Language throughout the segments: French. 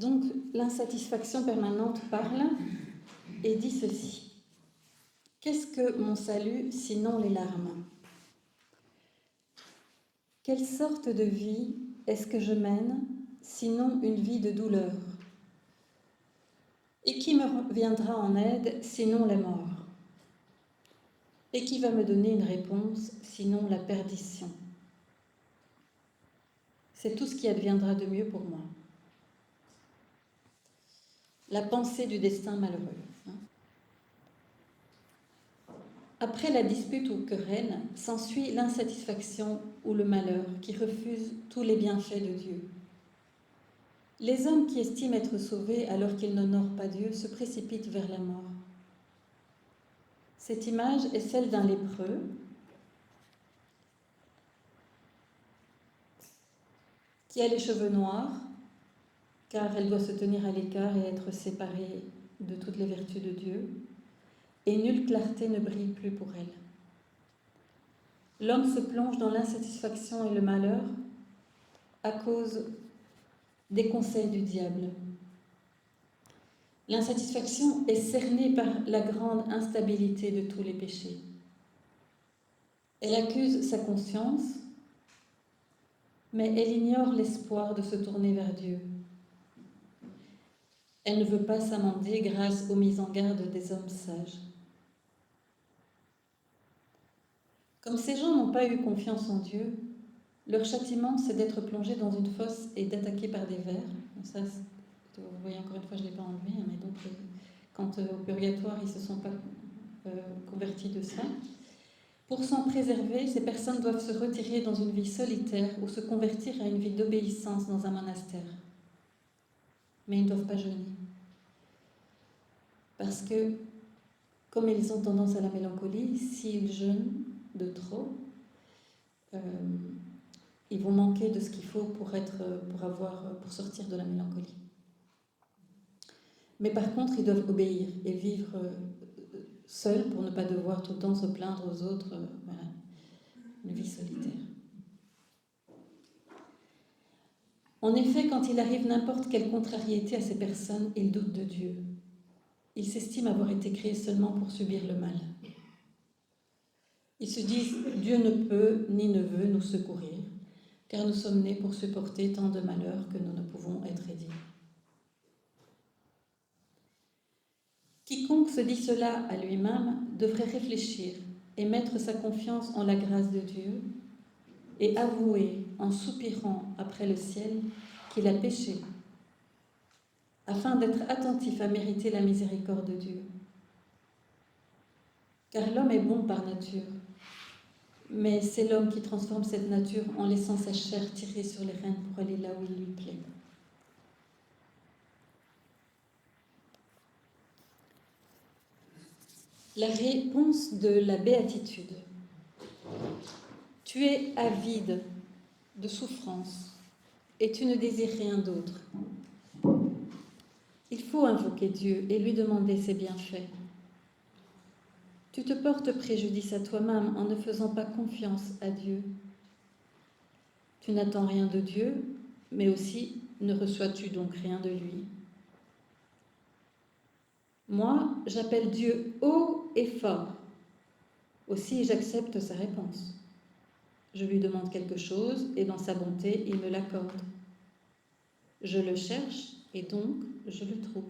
Donc, l'insatisfaction permanente parle et dit ceci. Qu'est-ce que mon salut sinon les larmes ? Quelle sorte de vie est-ce que je mène sinon une vie de douleur ? Et qui me viendra en aide sinon la mort ? Et qui va me donner une réponse sinon la perdition ? C'est tout ce qui adviendra de mieux pour moi. La pensée du destin malheureux. Après la dispute ou querelle, s'ensuit l'insatisfaction ou le malheur qui refuse tous les bienfaits de Dieu. Les hommes qui estiment être sauvés alors qu'ils n'honorent pas Dieu se précipitent vers la mort. Cette image est celle d'un lépreux qui a les cheveux noirs, car elle doit se tenir à l'écart et être séparée de toutes les vertus de Dieu, et nulle clarté ne brille plus pour elle. L'homme se plonge dans l'insatisfaction et le malheur à cause des conseils du diable. L'insatisfaction est cernée par la grande instabilité de tous les péchés. Elle accuse sa conscience, mais elle ignore l'espoir de se tourner vers Dieu. Elle ne veut pas s'amender grâce aux mises en garde des hommes sages. Comme ces gens n'ont pas eu confiance en Dieu, leur châtiment, c'est d'être plongés dans une fosse et d'attaqués par des vers. Ça, vous voyez, encore une fois, je ne l'ai pas enlevé, mais donc, quand au purgatoire, ils ne se sont pas convertis de ça. Pour s'en préserver, ces personnes doivent se retirer dans une vie solitaire ou se convertir à une vie d'obéissance dans un monastère. Mais ils ne doivent pas jeûner. Parce que, comme ils ont tendance à la mélancolie, s'ils jeûnent de trop, ils vont manquer de ce qu'il faut pour sortir de la mélancolie. Mais par contre, ils doivent obéir et vivre seuls pour ne pas devoir tout le temps se plaindre aux autres. Voilà, une vie solitaire. En effet, quand il arrive n'importe quelle contrariété à ces personnes, ils doutent de Dieu. Ils s'estiment avoir été créés seulement pour subir le mal. Ils se disent « Dieu ne peut ni ne veut nous secourir, car nous sommes nés pour supporter tant de malheurs que nous ne pouvons être aidés. » Quiconque se dit cela à lui-même devrait réfléchir et mettre sa confiance en la grâce de Dieu et avouer en soupirant après le ciel qu'il a péché, afin d'être attentif à mériter la miséricorde de Dieu. Car l'homme est bon par nature, mais c'est l'homme qui transforme cette nature en laissant sa chair tirer sur les rênes pour aller là où il lui plaît. La réponse de la béatitude. Tu es avide de souffrance et tu ne désires rien d'autre. Il faut invoquer Dieu et lui demander ses bienfaits. Tu te portes préjudice à toi-même en ne faisant pas confiance à Dieu. Tu n'attends rien de Dieu, mais aussi ne reçois-tu donc rien de lui. Moi, j'appelle Dieu haut et fort. Aussi, j'accepte sa réponse. Je lui demande quelque chose et dans sa bonté, il me l'accorde. Je le cherche et donc je le trouve.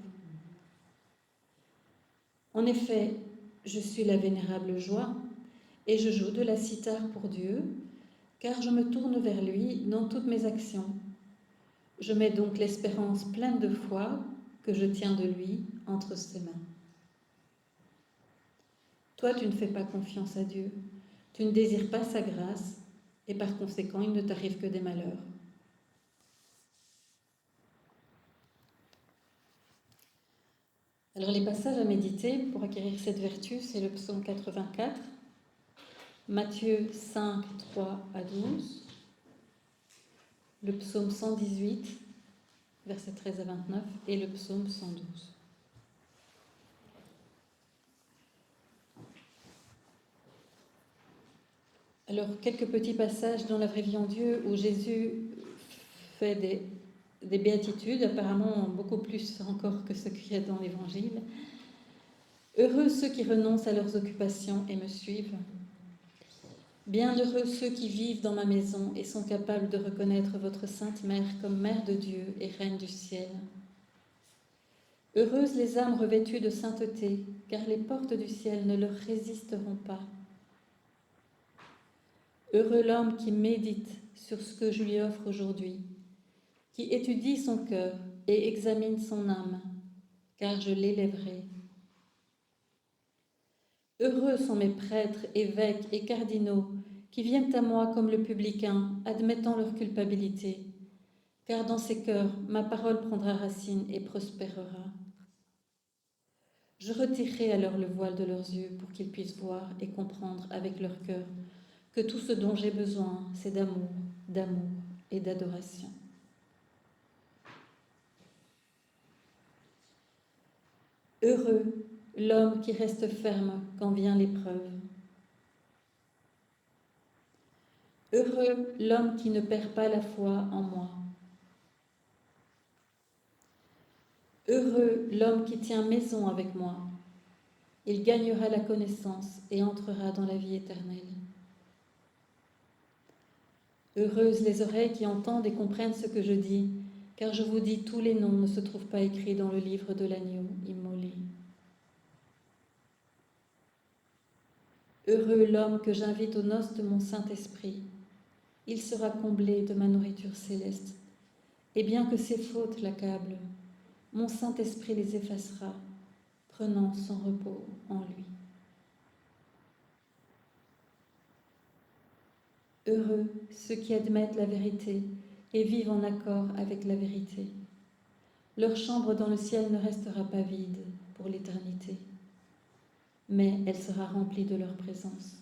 En effet, je suis la vénérable joie et je joue de la cithare pour Dieu, car je me tourne vers lui dans toutes mes actions. Je mets donc l'espérance pleine de foi que je tiens de lui entre ses mains. Toi, tu ne fais pas confiance à Dieu, tu ne désires pas sa grâce et par conséquent, il ne t'arrive que des malheurs. Alors les passages à méditer pour acquérir cette vertu, c'est le psaume 84, Matthieu 5, 3 à 12, le psaume 118, versets 13 à 29, et le psaume 112. Alors, quelques petits passages dans la vraie vie en Dieu où Jésus fait des béatitudes, apparemment beaucoup plus encore que ce qu'il y a dans l'Évangile. Heureux ceux qui renoncent à leurs occupations et me suivent. Bienheureux ceux qui vivent dans ma maison et sont capables de reconnaître votre Sainte Mère comme Mère de Dieu et Reine du ciel. Heureuses les âmes revêtues de sainteté, car les portes du ciel ne leur résisteront pas. Heureux l'homme qui médite sur ce que je lui offre aujourd'hui, qui étudie son cœur et examine son âme, car je l'élèverai. Heureux sont mes prêtres, évêques et cardinaux qui viennent à moi comme le publicain, admettant leur culpabilité, car dans ces cœurs, ma parole prendra racine et prospérera. Je retirerai alors le voile de leurs yeux pour qu'ils puissent voir et comprendre avec leur cœur que tout ce dont j'ai besoin, c'est d'amour et d'adoration. Heureux l'homme qui reste ferme quand vient l'épreuve. Heureux l'homme qui ne perd pas la foi en moi. Heureux l'homme qui tient maison avec moi. Il gagnera la connaissance et entrera dans la vie éternelle. Heureuses les oreilles qui entendent et comprennent ce que je dis, car je vous dis, tous les noms ne se trouvent pas écrits dans le livre de l'agneau immolé. Heureux l'homme que j'invite aux noces de mon Saint-Esprit. Il sera comblé de ma nourriture céleste. Et bien que ses fautes l'accablent, mon Saint-Esprit les effacera, prenant son repos en lui. Heureux ceux qui admettent la vérité et vivent en accord avec la vérité. Leur chambre dans le ciel ne restera pas vide pour l'éternité, mais elle sera remplie de leur présence.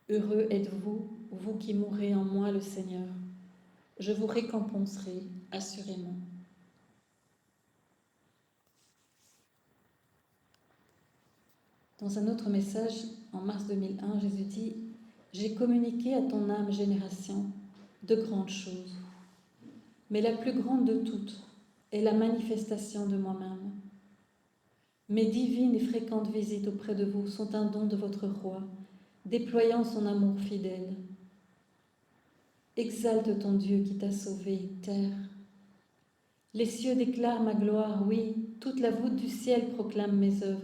Heureux êtes-vous, vous qui mourrez en moi le Seigneur. Je vous récompenserai assurément. Dans un autre message, en mars 2001, Jésus dit « J'ai communiqué à ton âme génération de grandes choses, mais la plus grande de toutes est la manifestation de moi-même. Mes divines et fréquentes visites auprès de vous sont un don de votre roi, déployant son amour fidèle. Exalte ton Dieu qui t'a sauvé, terre. Les cieux déclarent ma gloire, oui, toute la voûte du ciel proclame mes œuvres.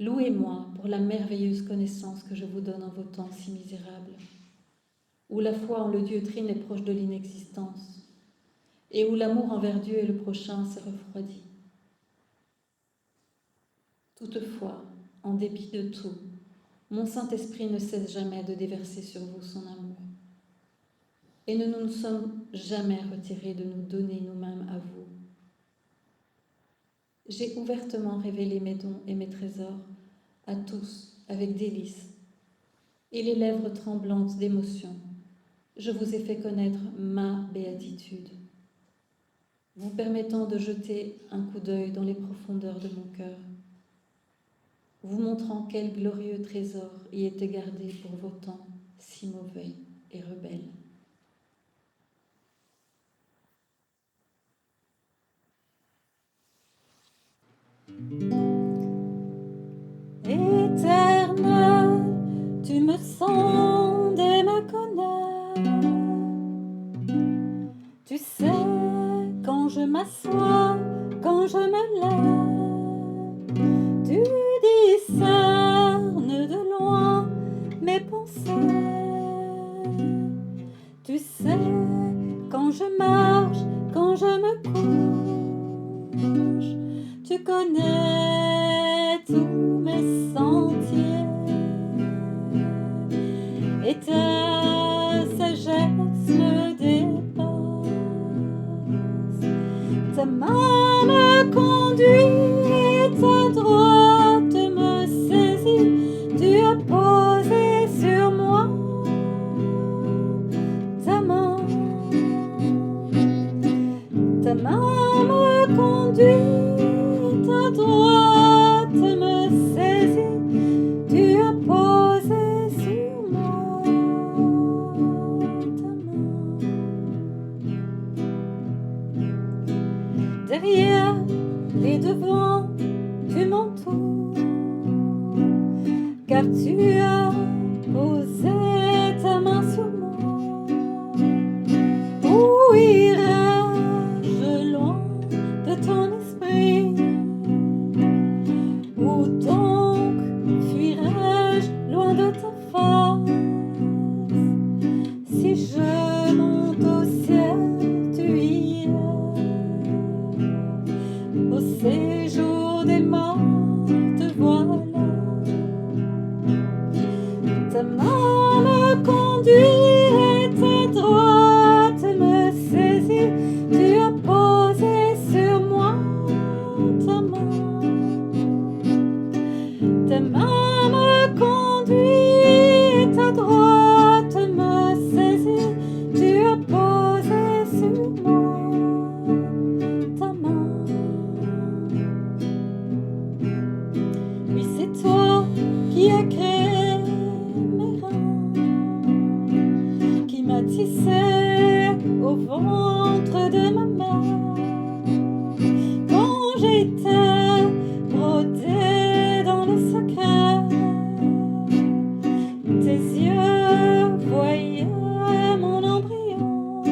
Louez-moi pour la merveilleuse connaissance que je vous donne en vos temps si misérables, où la foi en le Dieu trine est proche de l'inexistence, et où l'amour envers Dieu et le prochain s'est refroidi. Toutefois, en dépit de tout, mon Saint-Esprit ne cesse jamais de déverser sur vous son amour. Et nous ne nous sommes jamais retirés de nous donner nous-mêmes à vous. J'ai ouvertement révélé mes dons et mes trésors à tous avec délice, et les lèvres tremblantes d'émotion, je vous ai fait connaître ma béatitude, vous permettant de jeter un coup d'œil dans les profondeurs de mon cœur, vous montrant quel glorieux trésor y était gardé pour vos temps si mauvais et rebelles. Éternel, tu me sondes et me connais. Tu sais quand je m'assois, quand je me lève. Tu discernes de loin mes pensées. Tu sais quand je marche, quand je me couche. Tu connais tous mes sentiers et ta sagesse me dépasse. Ta main me conduit et ta droite me saisit. Tu as posé sur moi ta main. Ta main me conduit. Ta droite me saisit, tu as posé sur moi conduit et ta droite me saisit. Tu as posé sur moi ta main. Ta main me conduit et ta droite me saisit. Tu as posé sur moi ta main. Oui, c'est toi qui as créé mes reins, qui m'as tissé au ventre de ma mère. Quand j'étais brodée dans le secret, tes yeux voyaient mon embryon.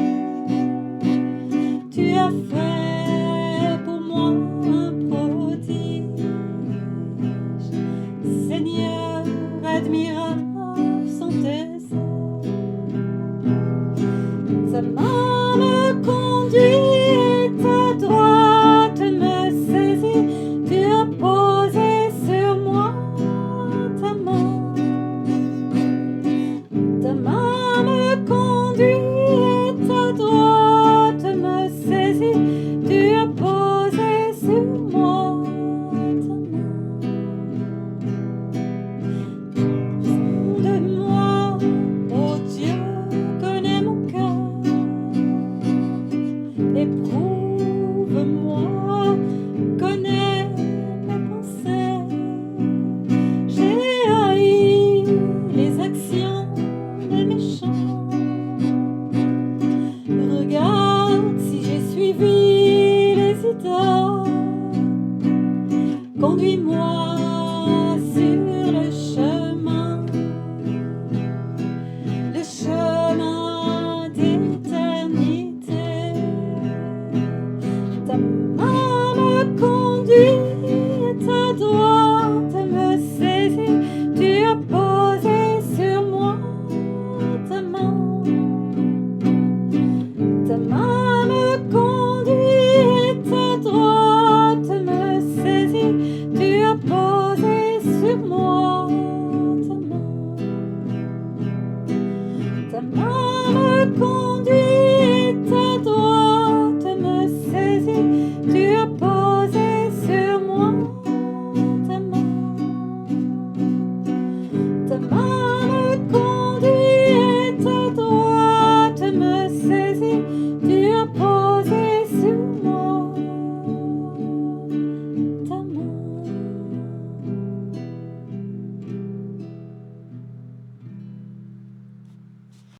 Tu as fait pour moi un prodige. Seigneur, admirable sont tes œuvres. Ta main me conduit et ta droite me saisit. Tu as posé sur moi ta main. Ta main